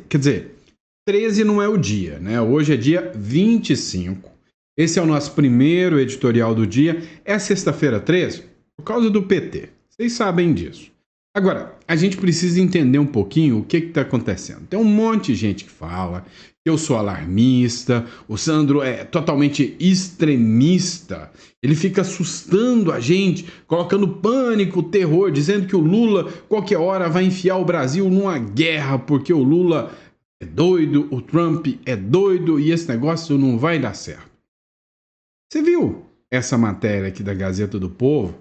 quer dizer, 13 não é o dia, né? Hoje é dia 25. Esse é o nosso primeiro editorial do dia. É sexta-feira 13, por causa do PT. Vocês sabem disso. Agora, a gente precisa entender um pouquinho o que está acontecendo. Tem um monte de gente que fala que eu sou alarmista, o Sandro é totalmente extremista, ele fica assustando a gente, colocando pânico, terror, dizendo que o Lula qualquer hora vai enfiar o Brasil numa guerra, porque o Lula é doido, o Trump é doido e esse negócio não vai dar certo. Você viu essa matéria aqui da Gazeta do Povo?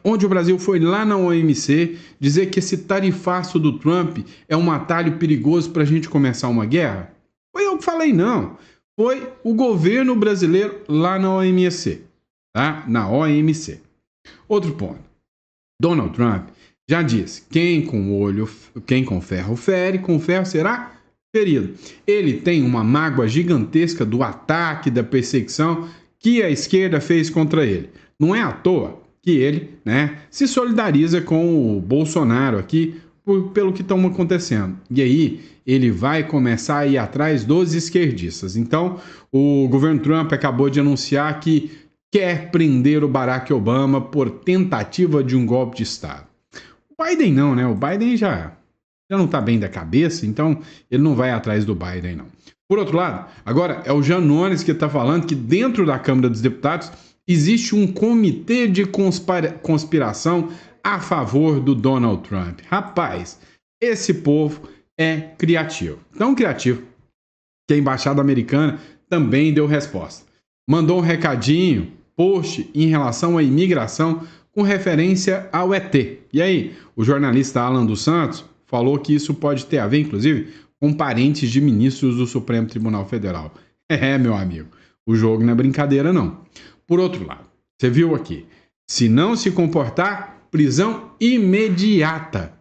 Onde o Brasil foi lá na OMC dizer que esse tarifaço do Trump é um atalho perigoso para a gente começar uma guerra? Foi eu que falei, não. Foi o governo brasileiro lá na OMC. Tá? Na OMC. Outro ponto. Donald Trump já disse, quem com ferro fere, com ferro será ferido. Ele tem uma mágoa gigantesca do ataque, da perseguição que a esquerda fez contra ele. Não é à toa que ele, né, se solidariza com o Bolsonaro aqui pelo que está acontecendo. E aí ele vai começar a ir atrás dos esquerdistas. Então, o governo Trump acabou de anunciar que quer prender o Barack Obama por tentativa de um golpe de Estado. O Biden não, né? O Biden já não está bem da cabeça, então ele não vai atrás do Biden, não. Por outro lado, agora é o Janones que está falando que dentro da Câmara dos Deputados existe um comitê de conspiração a favor do Donald Trump. Rapaz, esse povo é criativo. Tão criativo que a Embaixada Americana também deu resposta. Mandou um recadinho, post em relação à imigração com referência ao ET. E aí, o jornalista Alan dos Santos falou que isso pode ter a ver, inclusive, com parentes de ministros do Supremo Tribunal Federal. É, meu amigo, o jogo não é brincadeira, não. Por outro lado, você viu aqui, se não se comportar, prisão imediata.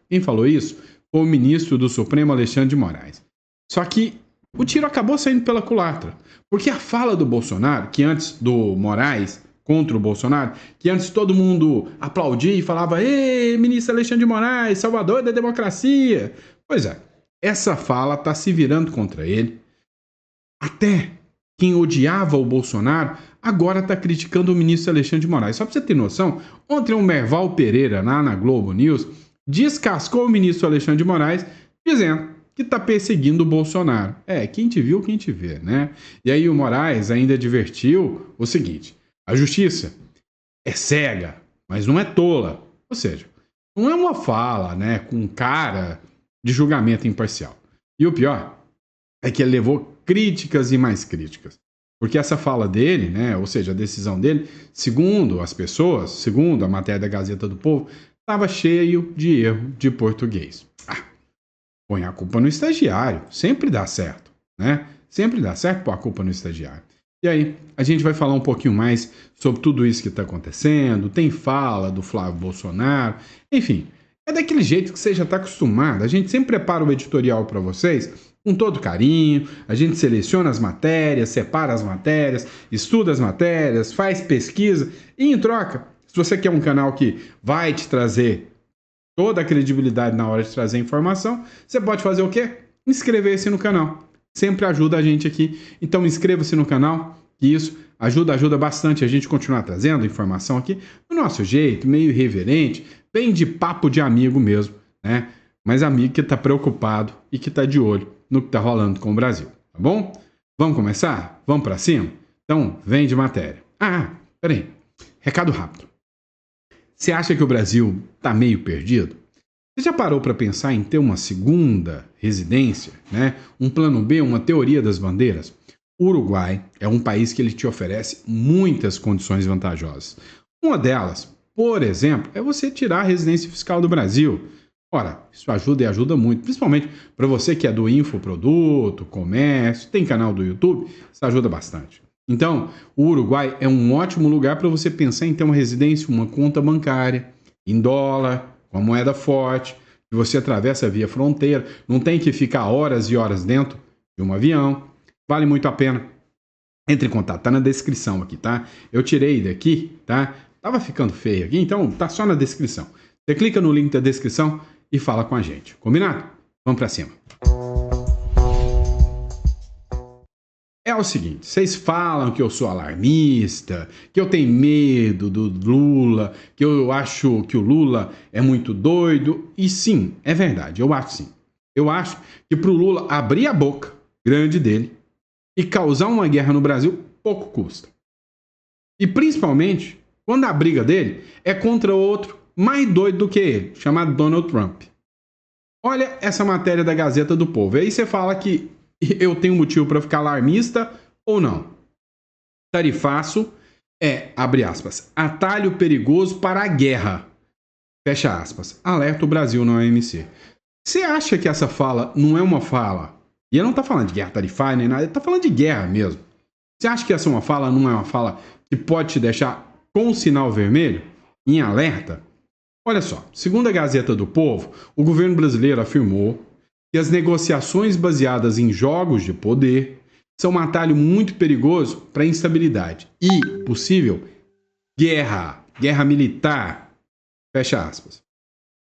Quem falou isso foi o ministro do Supremo, Alexandre de Moraes. Só que o tiro acabou saindo pela culatra, porque a fala do Bolsonaro, que antes do Moraes contra o Bolsonaro, que antes todo mundo aplaudia e falava, ei, ministro Alexandre de Moraes, salvador da democracia. Pois é, essa fala está se virando contra ele. Até quem odiava o Bolsonaro agora está criticando o ministro Alexandre de Moraes. Só para você ter noção, ontem o Merval Pereira, lá na Globo News, descascou o ministro Alexandre de Moraes, dizendo que está perseguindo o Bolsonaro. Quem te viu, quem te vê, né? E aí o Moraes ainda advertiu o seguinte, a justiça é cega, mas não é tola. Ou seja, não é uma fala, né, com cara de julgamento imparcial. E o pior é que ele levou críticas e mais críticas. Porque essa fala dele, né, ou seja, a decisão dele, segundo as pessoas, segundo a matéria da Gazeta do Povo, estava cheio de erro de português. Põe a culpa no estagiário. Sempre dá certo, né? Sempre dá certo pôr a culpa no estagiário. E aí, a gente vai falar um pouquinho mais sobre tudo isso que está acontecendo. Tem fala do Flávio Bolsonaro. Enfim, é daquele jeito que você já está acostumado. A gente sempre prepara o editorial para vocês com todo carinho. A gente seleciona as matérias, separa as matérias, estuda as matérias, faz pesquisa. E em troca, se você quer um canal que vai te trazer toda a credibilidade na hora de trazer informação, você pode fazer o quê? Inscrever-se no canal. Sempre ajuda a gente aqui. Então inscreva-se no canal, que isso ajuda bastante a gente continuar trazendo informação aqui do nosso jeito, meio irreverente, bem de papo de amigo mesmo, né? Mas amigo que está preocupado e que está de olho no que está rolando com o Brasil, tá bom? Vamos começar? Vamos para cima? Então, vem de matéria. Peraí. Recado rápido. Você acha que o Brasil está meio perdido? Você já parou para pensar em ter uma segunda residência, né? Um plano B, uma teoria das bandeiras? O Uruguai é um país que ele te oferece muitas condições vantajosas. Uma delas, por exemplo, é você tirar a residência fiscal do Brasil. Ora, isso ajuda e ajuda muito, principalmente para você que é do infoproduto, comércio, tem canal do YouTube, isso ajuda bastante. Então, o Uruguai é um ótimo lugar para você pensar em ter uma residência, uma conta bancária, em dólar, com a moeda forte, que você atravessa via fronteira, não tem que ficar horas e horas dentro de um avião, vale muito a pena. Entre em contato, tá na descrição aqui, tá? Eu tirei daqui, tá? Tava ficando feio aqui, então tá só na descrição. Você clica no link da descrição e fala com a gente, combinado? Vamos para cima. É o seguinte, vocês falam que eu sou alarmista, que eu tenho medo do Lula, que eu acho que o Lula é muito doido, e sim, é verdade, eu acho sim. Eu acho que para o Lula abrir a boca grande dele e causar uma guerra no Brasil, pouco custa. E principalmente quando a briga dele é contra outro mais doido do que ele, chamado Donald Trump. Olha essa matéria da Gazeta do Povo. Aí você fala que eu tenho motivo para ficar alarmista ou não. Tarifaço é, abre aspas, atalho perigoso para a guerra. Fecha aspas. Alerta o Brasil na OMC. Você acha que essa fala não é uma fala? E ele não está falando de guerra tarifária nem nada, ele está falando de guerra mesmo. Você acha que essa é uma fala, não é uma fala que pode te deixar com o sinal vermelho, em alerta? Olha só, segundo a Gazeta do Povo, o governo brasileiro afirmou que as negociações baseadas em jogos de poder são um atalho muito perigoso para a instabilidade e possível guerra militar, fecha aspas.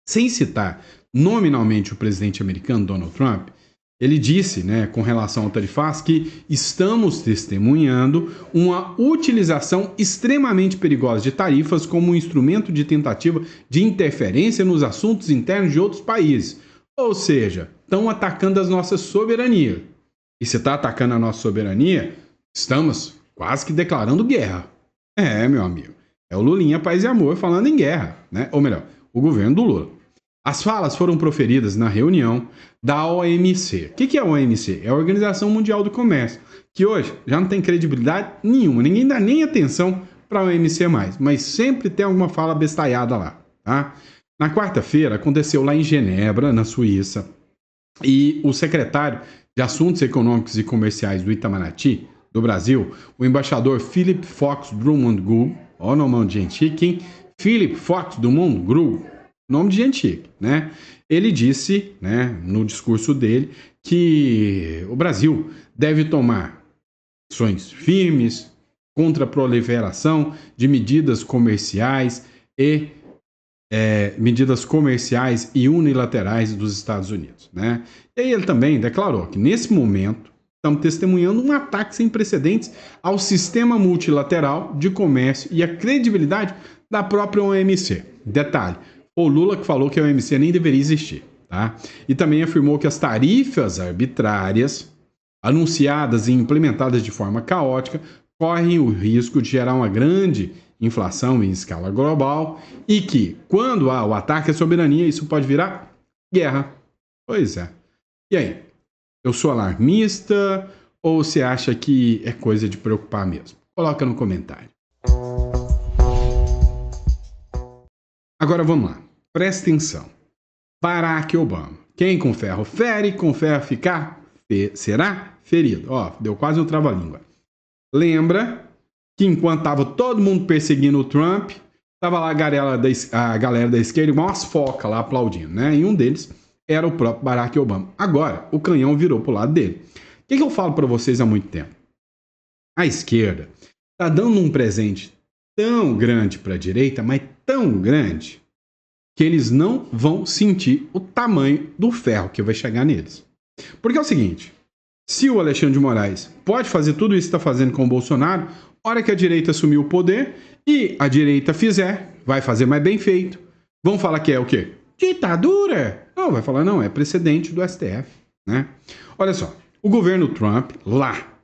Sem citar nominalmente o presidente americano Donald Trump, ele disse, com relação ao tarifaço, que estamos testemunhando uma utilização extremamente perigosa de tarifas como um instrumento de tentativa de interferência nos assuntos internos de outros países. Ou seja, estão atacando as nossas soberanias. E se está atacando a nossa soberania, estamos quase que declarando guerra. É, meu amigo. É o Lulinha Paz e Amor falando em guerra, Ou melhor, o governo do Lula. As falas foram proferidas na reunião da OMC. O que é a OMC? É a Organização Mundial do Comércio, que hoje já não tem credibilidade nenhuma. Ninguém dá nem atenção para a OMC mais, mas sempre tem alguma fala bestalhada lá, tá? Na quarta-feira, aconteceu lá em Genebra, na Suíça, e o secretário de Assuntos Econômicos e Comerciais do Itamaraty, do Brasil, o embaixador Philip Fox Drummond Gul, olha o nome de gente chique, hein? Philip Fox Drummond Gul, nome de gente chique, Ele disse, no discurso dele, que o Brasil deve tomar ações firmes contra a proliferação de medidas comerciais e unilaterais dos Estados Unidos, E aí ele também declarou que, nesse momento, estamos testemunhando um ataque sem precedentes ao sistema multilateral de comércio e à credibilidade da própria OMC. Detalhe, o Lula que falou que a OMC nem deveria existir, tá? E também afirmou que as tarifas arbitrárias, anunciadas e implementadas de forma caótica, correm o risco de gerar uma grande inflação em escala global e que, quando há o ataque à soberania, isso pode virar guerra. Pois é. E aí? Eu sou alarmista ou você acha que é coisa de preocupar mesmo? Coloca no comentário. Agora vamos lá. Presta atenção. Barack Obama. Quem com ferro fere, com ferro ficar, será ferido. Deu quase um trava-língua. Lembra que enquanto estava todo mundo perseguindo o Trump, estava lá a galera da esquerda igual umas focas lá aplaudindo, E um deles era o próprio Barack Obama. Agora, o canhão virou pro lado dele. O que eu falo para vocês há muito tempo? A esquerda está dando um presente tão grande para a direita, mas tão grande, que eles não vão sentir o tamanho do ferro que vai chegar neles. Porque é o seguinte, se o Alexandre de Moraes pode fazer tudo isso que está fazendo com o Bolsonaro, hora que a direita assumir o poder e a direita fizer, vai fazer mais bem feito. Vão falar que é o quê? Ditadura? Não, vai falar não, é precedente do STF, Olha só, o governo Trump, lá,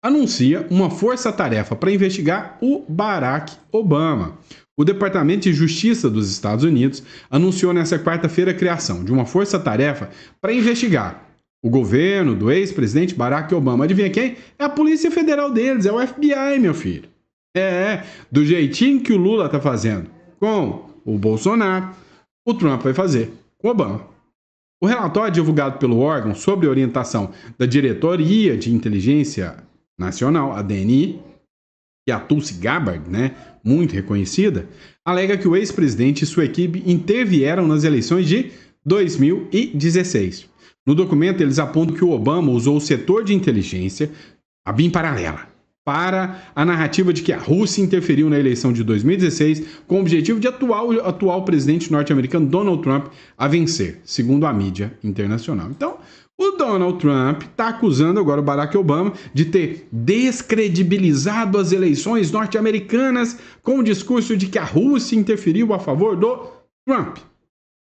anuncia uma força-tarefa para investigar o Barack Obama. O Departamento de Justiça dos Estados Unidos anunciou nesta quarta-feira a criação de uma força-tarefa para investigar o governo do ex-presidente Barack Obama. Adivinha quem? É a Polícia Federal deles, é o FBI, meu filho. Do jeitinho que o Lula está fazendo com o Bolsonaro, o Trump vai fazer com o Obama. O relatório divulgado pelo órgão sob orientação da Diretoria de Inteligência Nacional, a DNI, que é a Tulsi Gabbard, muito reconhecida, alega que o ex-presidente e sua equipe intervieram nas eleições de 2016. No documento, eles apontam que o Obama usou o setor de inteligência, a BIM paralela, para a narrativa de que a Rússia interferiu na eleição de 2016 com o objetivo de atual presidente norte-americano Donald Trump a vencer, segundo a mídia internacional. Então, o Donald Trump está acusando agora o Barack Obama de ter descredibilizado as eleições norte-americanas com o discurso de que a Rússia interferiu a favor do Trump.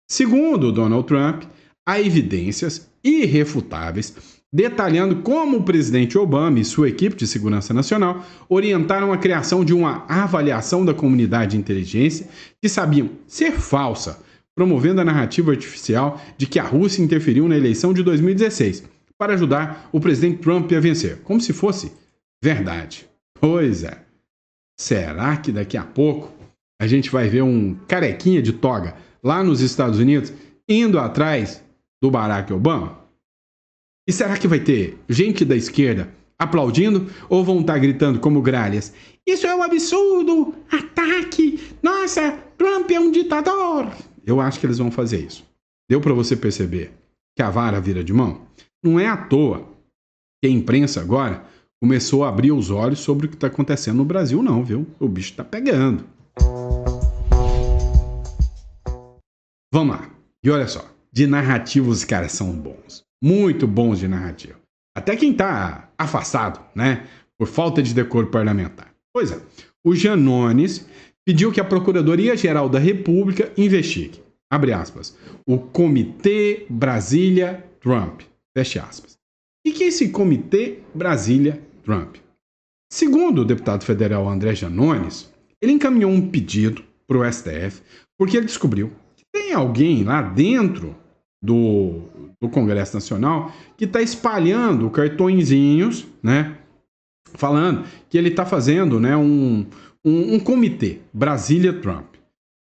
Segundo Donald Trump, há evidências irrefutáveis detalhando como o presidente Obama e sua equipe de segurança nacional orientaram a criação de uma avaliação da comunidade de inteligência que sabiam ser falsa, promovendo a narrativa artificial de que a Rússia interferiu na eleição de 2016 para ajudar o presidente Trump a vencer, como se fosse verdade. Pois é. Será que daqui a pouco a gente vai ver um carequinha de toga lá nos Estados Unidos indo atrás do Barack Obama? E será que vai ter gente da esquerda aplaudindo ou vão estar gritando como gralhas? Isso é um absurdo! Ataque! Nossa, Trump é um ditador! Eu acho que eles vão fazer isso. Deu para você perceber que a vara vira de mão? Não é à toa que a imprensa agora começou a abrir os olhos sobre o que está acontecendo no Brasil, não, viu? O bicho está pegando. Vamos lá. E olha só, de narrativos os caras são bons. Muito bons de narrativa. Até quem está afastado, né? Por falta de decoro parlamentar. Pois é, o Janones pediu que a Procuradoria-Geral da República investigue, abre aspas, o Comitê Brasília-Trump, fecha aspas. E que é esse Comitê Brasília-Trump? Segundo o deputado federal André Janones, ele encaminhou um pedido para o STF porque ele descobriu que tem alguém lá dentro do Congresso Nacional que está espalhando cartõezinhos, né, falando que ele está fazendo, né, um comitê, Brasília-Trump.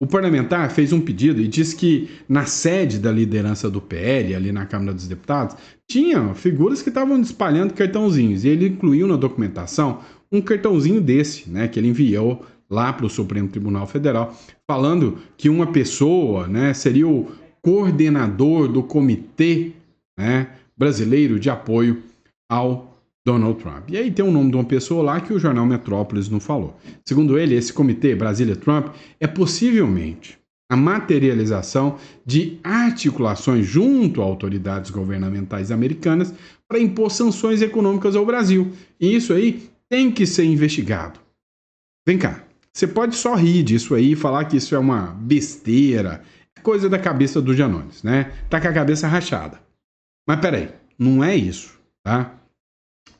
O parlamentar fez um pedido e disse que na sede da liderança do PL, ali na Câmara dos Deputados, tinha figuras que estavam espalhando cartãozinhos. E ele incluiu na documentação um cartãozinho desse, né, que ele enviou lá para o Supremo Tribunal Federal, falando que uma pessoa, né, seria o coordenador do Comitê, né, Brasileiro de Apoio ao Donald Trump. E aí tem o nome de uma pessoa lá que o jornal Metrópolis não falou. Segundo ele, esse comitê Brasília-Trump é possivelmente a materialização de articulações junto a autoridades governamentais americanas para impor sanções econômicas ao Brasil. E isso aí tem que ser investigado. Vem cá, você pode só rir disso aí e falar que isso é uma besteira, coisa da cabeça do Janones, né? Tá com a cabeça rachada. Mas peraí, não é isso, tá?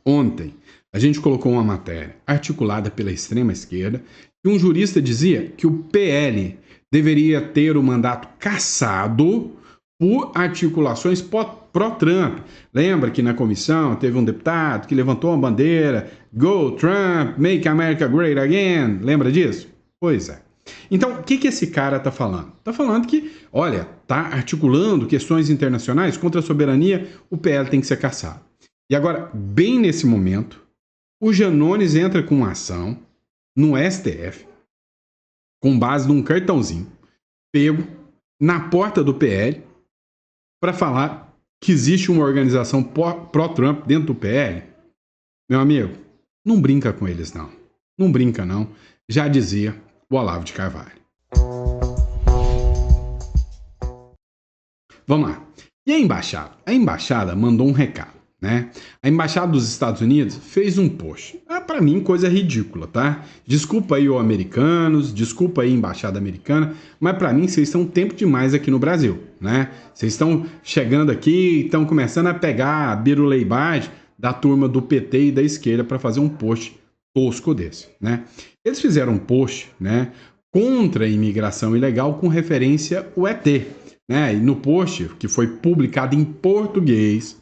Ontem, a gente colocou uma matéria articulada pela extrema-esquerda e um jurista dizia que o PL deveria ter o mandato cassado por articulações pró-Trump. Lembra que na comissão teve um deputado que levantou uma bandeira Go Trump, Make America Great Again. Lembra disso? Pois é. Então, o que esse cara está falando? Está falando que, olha, está articulando questões internacionais contra a soberania, o PL tem que ser cassado. E agora, bem nesse momento, o Janones entra com uma ação no STF, com base num cartãozinho, pego na porta do PL, para falar que existe uma organização pró-Trump dentro do PL. Meu amigo, não brinca com eles, não. Não brinca, não. Já dizia o Olavo de Carvalho. Vamos lá. E a embaixada? A embaixada mandou um recado. Né? A Embaixada dos Estados Unidos fez um post. Para mim, coisa ridícula, tá? Desculpa aí, americanos, desculpa aí, Embaixada Americana, mas para mim vocês estão tempo demais aqui no Brasil, né? Vocês estão chegando aqui e estão começando a pegar a biruleibagem da turma do PT e da esquerda para fazer um post tosco desse, né? Eles fizeram um post, né, contra a imigração ilegal com referência ao ET, né? E no post, que foi publicado em português,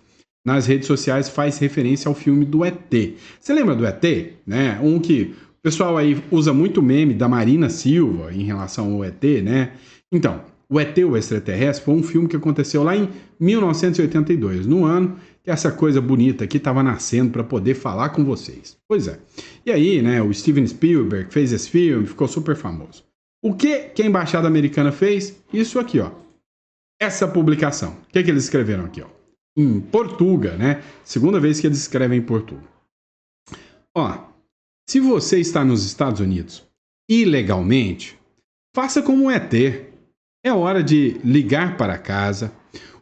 nas redes sociais faz referência ao filme do ET. Você lembra do ET? Né? Um que o pessoal aí usa muito meme da Marina Silva em relação ao ET, né? Então, o ET, o Extraterrestre, foi um filme que aconteceu lá em 1982, no ano que essa coisa bonita aqui estava nascendo para poder falar com vocês. Pois é. E aí, né, o Steven Spielberg fez esse filme, ficou super famoso. O que a Embaixada Americana fez? Isso aqui, ó. Essa publicação. O que eles escreveram aqui, ó? Em Portuga, né? Segunda vez que eles escrevem em Portuga. Ó, Se você está nos Estados Unidos ilegalmente, faça como um ET. É hora de ligar para casa,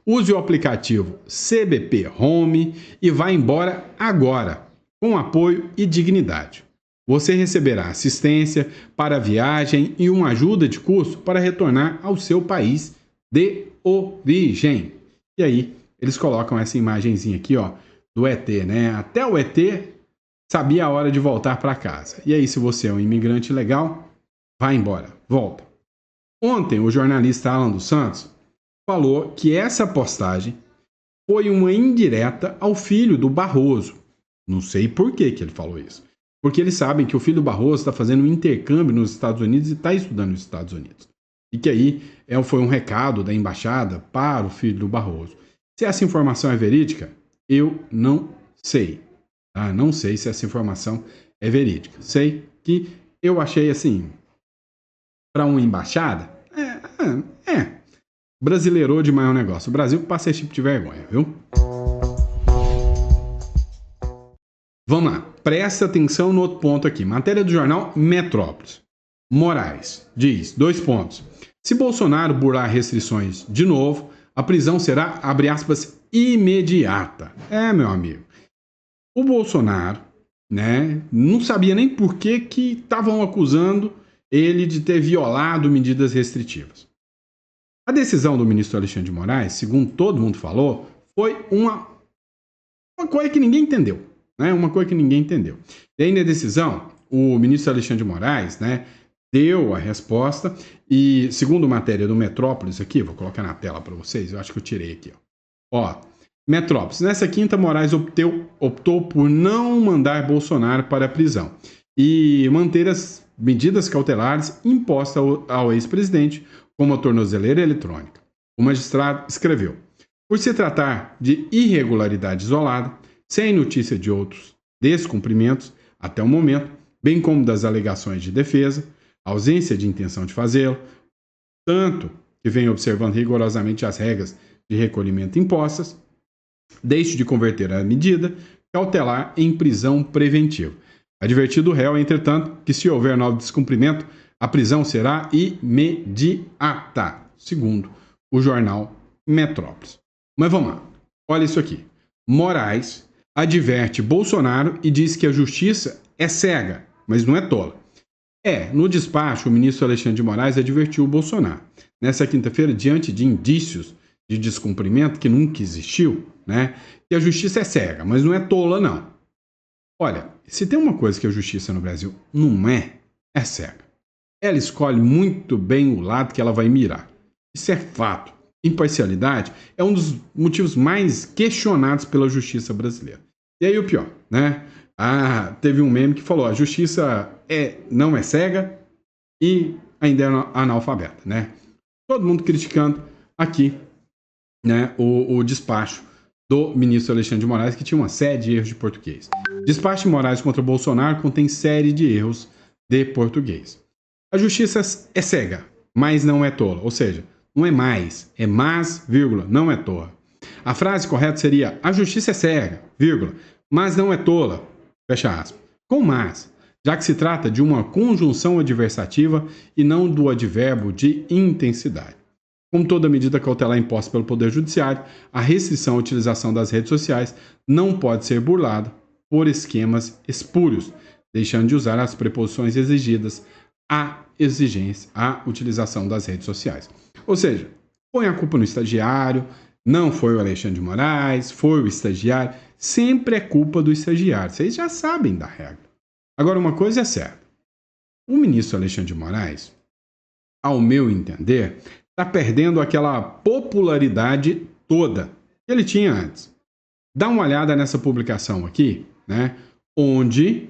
use o aplicativo CBP Home e vá embora agora, com apoio e dignidade. Você receberá assistência para a viagem e uma ajuda de custo para retornar ao seu país de origem. E aí, eles colocam essa imagenzinha aqui, ó, do ET, né? Até o ET sabia a hora de voltar para casa. E aí, se você é um imigrante legal, vai embora, volta. Ontem, o jornalista Alan dos Santos falou que essa postagem foi uma indireta ao filho do Barroso. Não sei por que ele falou isso. Porque eles sabem que o filho do Barroso está fazendo um intercâmbio nos Estados Unidos e está estudando nos Estados Unidos. E que aí foi um recado da embaixada para o filho do Barroso. Se essa informação é verídica, eu não sei. Tá? Não sei se essa informação é verídica. Sei que eu achei assim, para uma embaixada, brasileirou demais o negócio. O Brasil passa esse tipo de vergonha, viu? Vamos lá, presta atenção no outro ponto aqui. Matéria do jornal Metrópolis. Moraes diz, 2 pontos. Se Bolsonaro burlar restrições de novo, a prisão será, abre aspas, imediata. Meu amigo. O Bolsonaro, né, não sabia nem por que estavam acusando ele de ter violado medidas restritivas. A decisão do ministro Alexandre de Moraes, segundo todo mundo falou, foi uma coisa que ninguém entendeu. Uma coisa que ninguém entendeu. E aí, na decisão, o ministro Alexandre de Moraes, né, deu a resposta e, segundo matéria do Metrópolis aqui, vou colocar na tela para vocês, eu acho que eu tirei aqui. Ó, Metrópolis. Nessa quinta, Moraes optou por não mandar Bolsonaro para a prisão e manter as medidas cautelares impostas ao ex-presidente, como a tornozeleira eletrônica. O magistrado escreveu: por se tratar de irregularidade isolada, sem notícia de outros descumprimentos até o momento, bem como das alegações de defesa, ausência de intenção de fazê-lo, tanto que vem observando rigorosamente as regras de recolhimento impostas, deixe de converter a medida cautelar em prisão preventiva. Advertido o réu, entretanto, que se houver novo descumprimento, a prisão será imediata, segundo o jornal Metrópolis. Mas vamos lá, olha isso aqui. Moraes adverte Bolsonaro e diz que a justiça é cega, mas não é tola. No despacho, o ministro Alexandre de Moraes advertiu o Bolsonaro. Nessa quinta-feira, diante de indícios de descumprimento que nunca existiu, né, que a justiça é cega, mas não é tola, não. Olha, se tem uma coisa que a justiça no Brasil não é cega. Ela escolhe muito bem o lado que ela vai mirar. Isso é fato. Imparcialidade é um dos motivos mais questionados pela justiça brasileira. E aí o pior, né? Teve um meme que falou: a justiça não é cega e ainda é analfabeta, né? Todo mundo criticando aqui, né, o despacho do ministro Alexandre de Moraes, que tinha uma série de erros de português. Despacho de Moraes contra Bolsonaro contém série de erros de português. A justiça é cega, mas não é tola. Ou seja, não é mais, é mas, vírgula, não é tola. A frase correta seria: a justiça é cega, vírgula, mas não é tola, fecha aspas. Com mas, já que se trata de uma conjunção adversativa e não do advérbio de intensidade. Como toda medida cautelar imposta pelo Poder Judiciário, a restrição à utilização das redes sociais não pode ser burlada por esquemas espúrios, deixando de usar as preposições exigidas à utilização das redes sociais. Ou seja, põe a culpa no estagiário, não foi o Alexandre de Moraes, foi o estagiário, sempre é culpa do estagiário. Vocês já sabem da regra. Agora, uma coisa é certa. O ministro Alexandre de Moraes, ao meu entender, está perdendo aquela popularidade toda que ele tinha antes. Dá uma olhada nessa publicação aqui, né, onde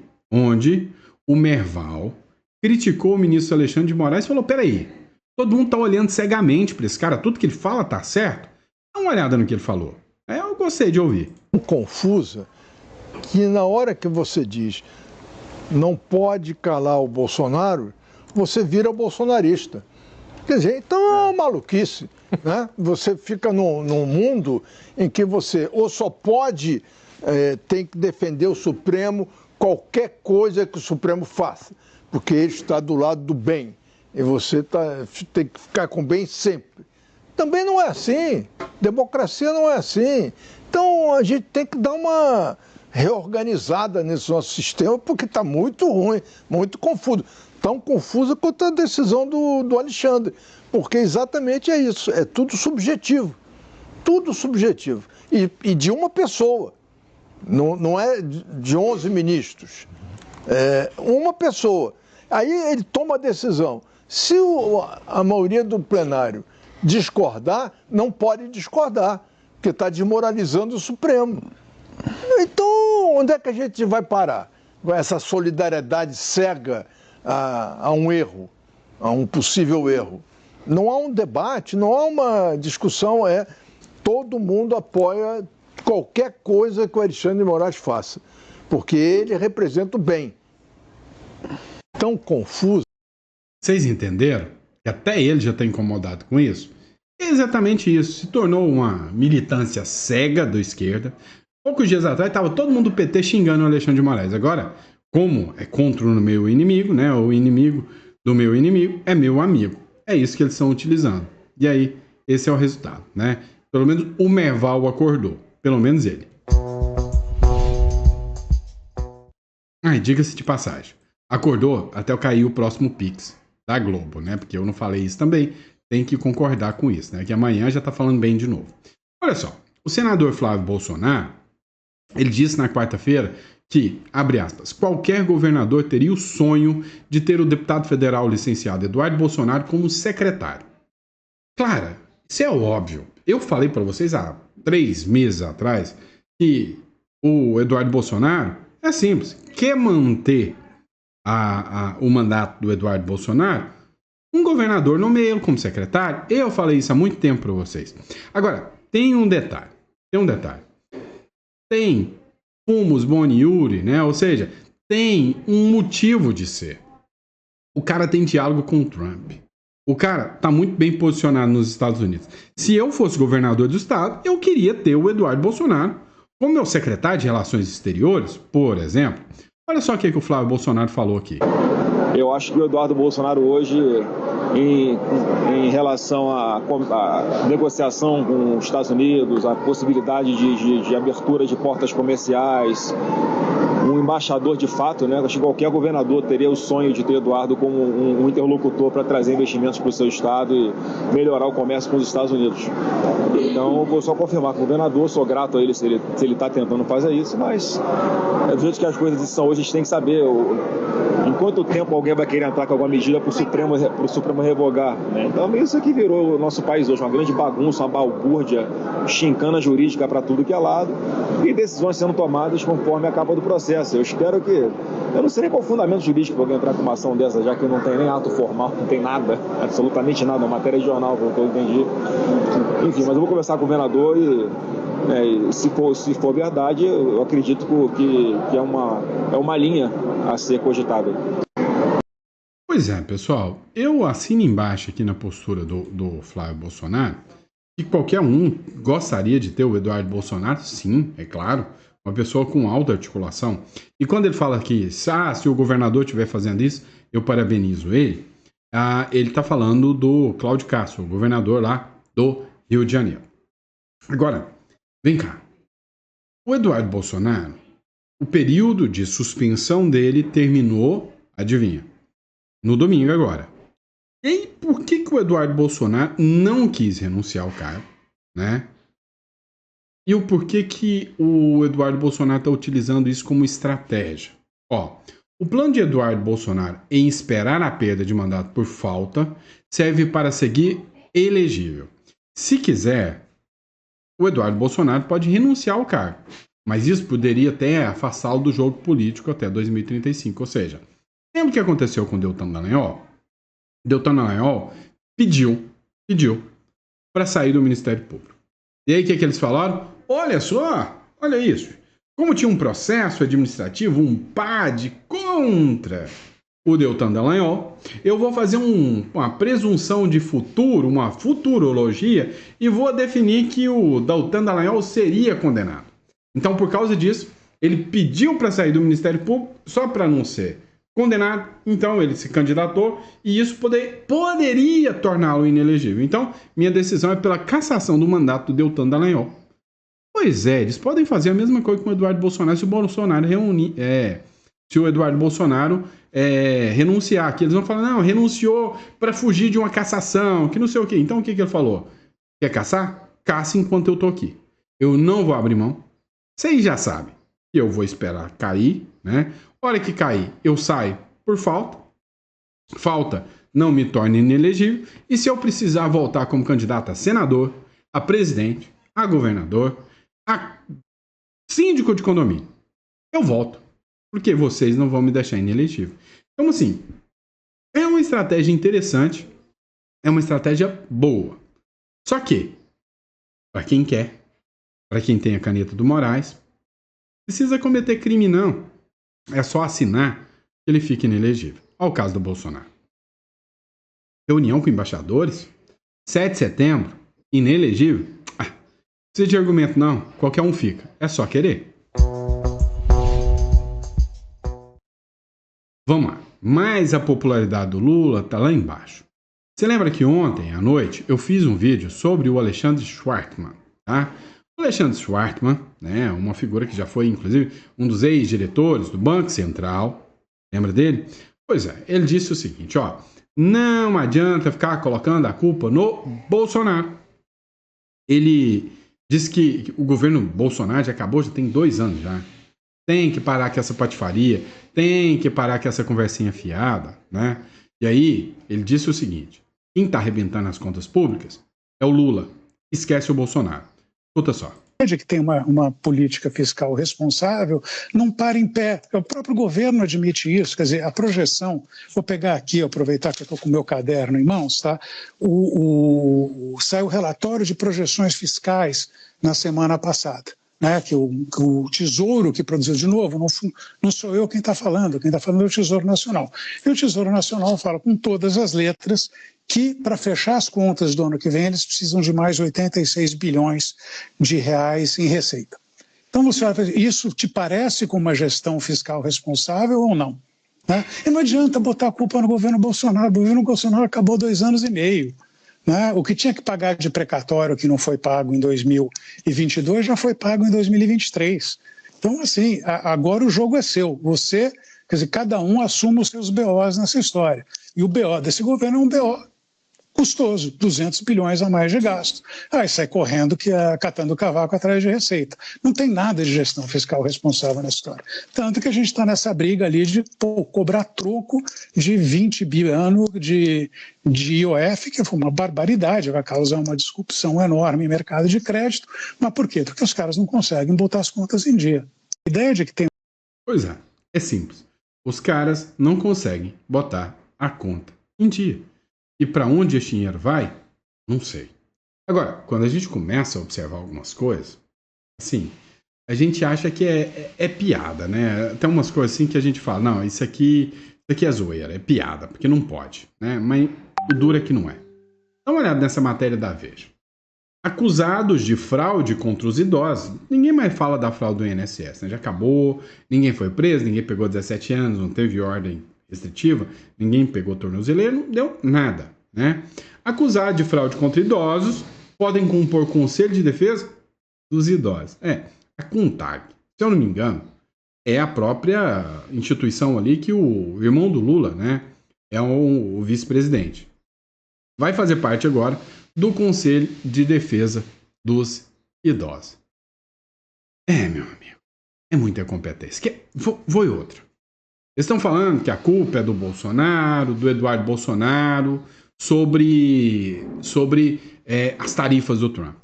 o Merval criticou o ministro Alexandre de Moraes e falou: peraí, todo mundo está olhando cegamente para esse cara, tudo que ele fala está certo? Dá uma olhada no que ele falou. Eu gostei de ouvir. Confusa, que na hora que você diz não pode calar o Bolsonaro, você vira bolsonarista. Quer dizer, então é uma maluquice, né? Você fica num mundo em que você ou só pode, tem que defender o Supremo qualquer coisa que o Supremo faça, porque ele está do lado do bem e você tem que ficar com o bem sempre. Também não é assim. Democracia não é assim. Então a gente tem que dar uma reorganizada nesse nosso sistema, porque está muito ruim, muito confuso. Tão confusa quanto a decisão do Alexandre, porque exatamente é isso, é tudo subjetivo. Tudo subjetivo. E de uma pessoa. Não é de 11 ministros. É uma pessoa. Aí ele toma a decisão. Se a maioria do plenário discordar, não pode discordar, porque está desmoralizando o Supremo. Então, onde é que a gente vai parar? Com essa solidariedade cega a um erro, a um possível erro. Não há um debate, não há uma discussão, todo mundo apoia qualquer coisa que o Alexandre de Moraes faça, porque ele representa o bem. Tão confuso. Vocês entenderam? Que até ele já está incomodado com isso? É exatamente isso. Se tornou uma militância cega da esquerda. Poucos dias atrás estava todo mundo do PT xingando o Alexandre de Moraes. Agora, como é contra o meu inimigo, né? O inimigo do meu inimigo é meu amigo. É isso que eles estão utilizando. E aí, esse é o resultado, né? Pelo menos o Merval acordou. Pelo menos ele. Diga-se de passagem. Acordou até eu cair o próximo Pix da Globo, né? Porque eu não falei isso também. Tem que concordar com isso, né? Que amanhã já tá falando bem de novo. Olha só. O senador Flávio Bolsonaro, ele disse na quarta-feira que, abre aspas, qualquer governador teria o sonho de ter o deputado federal licenciado Eduardo Bolsonaro como secretário. Claro, isso é óbvio. Eu falei para vocês há 3 meses atrás que o Eduardo Bolsonaro é simples. Quer manter o mandato do Eduardo Bolsonaro? Um governador nomeia ele como secretário. Eu falei isso há muito tempo para vocês. Agora, tem um detalhe. Tem fumus boni iure, né? Ou seja, tem um motivo de ser. O cara tem diálogo com o Trump. O cara tá muito bem posicionado nos Estados Unidos. Se eu fosse governador do estado, eu queria ter o Eduardo Bolsonaro como meu secretário de Relações Exteriores, por exemplo. Olha só o que o Flávio Bolsonaro falou aqui. Eu acho que o Eduardo Bolsonaro hoje, em relação à negociação com os Estados Unidos, a possibilidade de abertura de portas comerciais, um embaixador de fato, né? Acho que qualquer governador teria o sonho de ter Eduardo como um interlocutor para trazer investimentos para o seu estado e melhorar o comércio com os Estados Unidos. Então, vou só confirmar com o governador, sou grato a ele se ele está tentando fazer isso, mas do jeito que as coisas são hoje, a gente tem que saber em quanto tempo alguém vai querer entrar com alguma medida para o Supremo revogar, né? Então, isso aqui virou o nosso país hoje, uma grande bagunça, uma balbúrdia, chincana jurídica para tudo que é lado, e decisões sendo tomadas conforme acaba do processo. Eu espero que... Eu não sei nem qual o fundamento jurídico para alguém entrar com uma ação dessa, já que não tem nem ato formal, não tem nada, absolutamente nada, uma matéria de jornal, pelo que eu entendi. Enfim, mas eu vou conversar com o governador e se for verdade, eu acredito que é uma linha a ser cogitada. Pois é, pessoal, eu assino embaixo aqui na postura do Flávio Bolsonaro que qualquer um gostaria de ter o Eduardo Bolsonaro, sim, é claro, uma pessoa com alta articulação. E quando ele fala que se o governador estiver fazendo isso, eu parabenizo ele, ele está falando do Cláudio Castro, o governador lá do Rio de Janeiro. Agora, vem cá. O Eduardo Bolsonaro, o período de suspensão dele terminou, adivinha, no domingo agora. E aí, por que o Eduardo Bolsonaro não quis renunciar ao cargo, né? E o porquê que o Eduardo Bolsonaro está utilizando isso como estratégia? O plano de Eduardo Bolsonaro em esperar a perda de mandato por falta serve para seguir elegível. Se quiser, o Eduardo Bolsonaro pode renunciar ao cargo, mas isso poderia até afastá-lo do jogo político até 2035. Ou seja, lembra o que aconteceu com Deltan Dallagnol? Deltan Dallagnol pediu para sair do Ministério Público. E aí o que eles falaram? Olha só, olha isso. Como tinha um processo administrativo, um PAD contra o Deltan Dallagnol, eu vou fazer uma presunção de futuro, uma futurologia, e vou definir que o Deltan Dallagnol seria condenado. Então, por causa disso, Ele pediu para sair do Ministério Público só para não ser condenado, então ele se candidatou e isso poderia torná-lo inelegível. Então, minha decisão é pela cassação do mandato do Deltan Dallagnol. Pois é, eles podem fazer a mesma coisa com o Eduardo Bolsonaro se o Bolsonaro renunciar, que eles vão falar, não, renunciou para fugir de uma cassação, que não sei o quê. Então o que ele falou? Quer caçar? Caça enquanto eu tô aqui. Eu não vou abrir mão. Vocês já sabem que eu vou esperar cair, né? Hora que cair, eu saio por falta. Falta não me torna inelegível. E se eu precisar voltar como candidato a senador, a presidente, a governador, a síndico de condomínio, eu volto. Porque vocês não vão me deixar inelegível. Então, assim, é uma estratégia interessante, é uma estratégia boa. Só que, para quem quer, para quem tem a caneta do Moraes, precisa cometer crime não. É só assinar que ele fica inelegível. Olha o caso do Bolsonaro. Reunião com embaixadores, 7 de setembro, inelegível. Ah, não precisa de argumento não, qualquer um fica. É só querer. Vamos lá. Mas a popularidade do Lula está lá embaixo. Você lembra que ontem à noite eu fiz um vídeo sobre o Alexandre Schwartzman, tá? O Alexandre Schwartzman, né, uma figura que já foi, inclusive, um dos ex-diretores do Banco Central. Lembra dele? Pois é, ele disse o seguinte, ó, não adianta ficar colocando a culpa no Bolsonaro. Ele disse que o governo Bolsonaro já acabou, já tem 2 anos já. Tem que parar com essa patifaria, tem que parar com essa conversinha fiada, né? E aí, ele disse o seguinte, quem está arrebentando as contas públicas é o Lula, esquece o Bolsonaro. Escuta só. Que tem uma política fiscal responsável, não para em pé. O próprio governo admite isso, quer dizer, a projeção, vou pegar aqui, aproveitar que eu estou com o meu caderno em mãos, tá? Saiu o relatório de projeções fiscais na semana passada. Né, que o Tesouro que produziu, de novo, não sou eu quem está falando é o Tesouro Nacional. E o Tesouro Nacional fala com todas as letras que, para fechar as contas do ano que vem, eles precisam de mais 86 bilhões de reais em receita. Então, você vai fazer, isso te parece com uma gestão fiscal responsável ou não? Né? E não adianta botar a culpa no governo Bolsonaro. O governo Bolsonaro acabou 2 anos e meio. Né? O que tinha que pagar de precatório que não foi pago em 2022 já foi pago em 2023. Então, assim, agora o jogo é seu. Você, quer dizer, cada um assume os seus BOs nessa história. E o BO desse governo é um BO custoso, 200 bilhões a mais de gasto. Aí sai correndo, catando cavaco atrás de receita. Não tem nada de gestão fiscal responsável nessa história. Tanto que a gente está nessa briga ali de cobrar troco de 20 bilhões de IOF, que foi uma barbaridade, vai causar uma disrupção enorme em mercado de crédito. Mas por quê? Porque os caras não conseguem botar as contas em dia. A ideia de que tem... Pois é simples. Os caras não conseguem botar a conta em dia. E para onde esse dinheiro vai? Não sei. Agora, quando a gente começa a observar algumas coisas, assim, a gente acha que é piada, né? Tem umas coisas assim que a gente fala, não, isso aqui é zoeira, é piada, porque não pode, né? Mas o duro é que não é. Dá uma olhada nessa matéria da Veja. Acusados de fraude contra os idosos. Ninguém mais fala da fraude do INSS, né? Já acabou, ninguém foi preso, ninguém pegou 17 anos, não teve ordem restritiva, ninguém pegou tornozeleira, não deu nada, né? Acusados de fraude contra idosos podem compor conselho de defesa dos idosos. A CONTAG, se eu não me engano, é a própria instituição ali que o irmão do Lula, né, é o vice-presidente. Vai fazer parte agora do Conselho de Defesa dos Idosos. Meu amigo, é muita competência. Vou em outra. Eles estão falando que a culpa é do Bolsonaro, do Eduardo Bolsonaro, sobre as tarifas do Trump.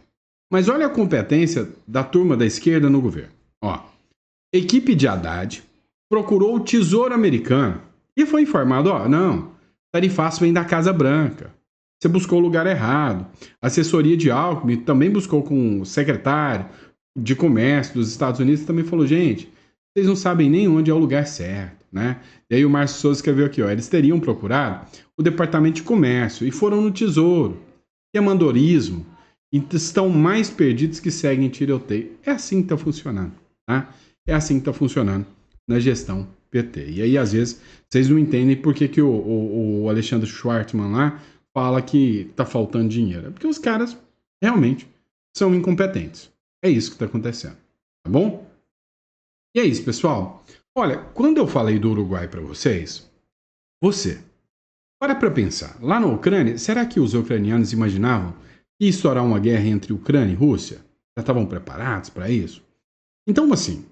Mas olha a competência da turma da esquerda no governo. Ó, equipe de Haddad procurou o Tesouro Americano e foi informado, não, tarifaço vem da Casa Branca. Você buscou o lugar errado. A assessoria de Alckmin também buscou com o secretário de Comércio dos Estados Unidos, também falou, gente, vocês não sabem nem onde é o lugar certo. Né? E aí o Márcio Souza escreveu aqui, eles teriam procurado o Departamento de Comércio e foram no Tesouro, que é mandorismo, e estão mais perdidos que seguem tiroteio. É assim que está funcionando. Tá? É assim que está funcionando na gestão PT. E aí, às vezes, vocês não entendem por que o Alexandre Schwartzman lá fala que está faltando dinheiro. É porque os caras realmente são incompetentes. É isso que está acontecendo. Tá bom? E é isso, pessoal. Olha, quando eu falei do Uruguai para vocês, para pensar. Lá na Ucrânia, será que os ucranianos imaginavam que ia estourar uma guerra entre Ucrânia e Rússia? Já estavam preparados para isso? Então, assim,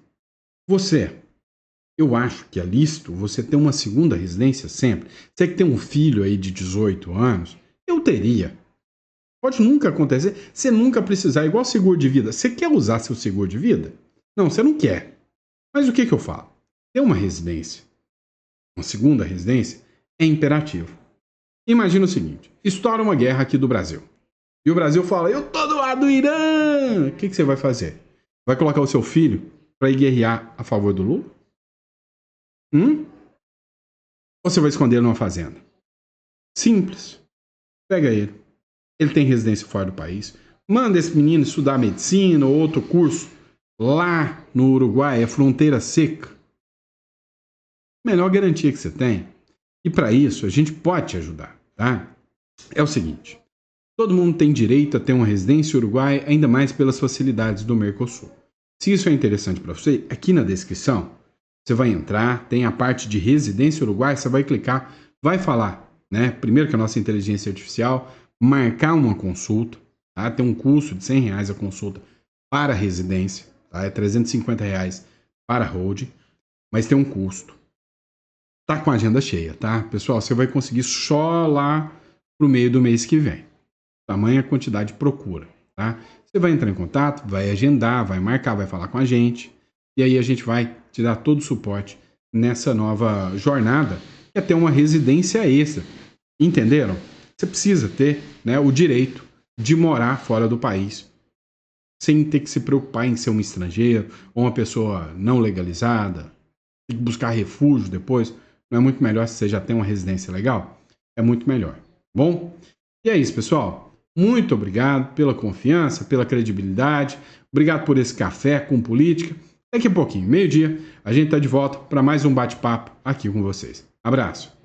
eu acho que é lícito você ter uma segunda residência sempre. Você que tem um filho aí de 18 anos, eu teria. Pode nunca acontecer, você nunca precisar, igual seguro de vida. Você quer usar seu seguro de vida? Não, você não quer. Mas o que eu falo? Ter uma residência, uma segunda residência, é imperativo. Imagina o seguinte, estoura uma guerra aqui do Brasil. E o Brasil fala, eu tô do lado do Irã. O que você vai fazer? Vai colocar o seu filho para ir guerrear a favor do Lula? Ou você vai esconder ele numa fazenda? Simples. Pega ele. Ele tem residência fora do país. Manda esse menino estudar medicina ou outro curso lá no Uruguai, é fronteira seca. Melhor garantia que você tem. E para isso, a gente pode te ajudar, tá? É o seguinte, todo mundo tem direito a ter uma residência uruguaia, ainda mais pelas facilidades do Mercosul. Se isso é interessante para você, aqui na descrição, você vai entrar, tem a parte de residência uruguaia, você vai clicar, vai falar, né? Primeiro que a nossa inteligência artificial, marcar uma consulta, tá? Tem um custo de R$100 a consulta para residência, tá? É R$350 para holding, mas tem um custo. Tá com a agenda cheia, tá? Pessoal, você vai conseguir só lá pro meio do mês que vem. Tamanha quantidade de procura, tá? Você vai entrar em contato, vai agendar, vai marcar, vai falar com a gente. E aí a gente vai te dar todo o suporte nessa nova jornada, que é ter uma residência extra. Entenderam? Você precisa ter, né, o direito de morar fora do país, sem ter que se preocupar em ser um estrangeiro ou uma pessoa não legalizada, tem que buscar refúgio depois. Não é muito melhor se você já tem uma residência legal? É muito melhor. Bom? E é isso, pessoal. Muito obrigado pela confiança, pela credibilidade. Obrigado por esse café com política. Daqui a pouquinho, meio-dia, a gente está de volta para mais um bate-papo aqui com vocês. Abraço.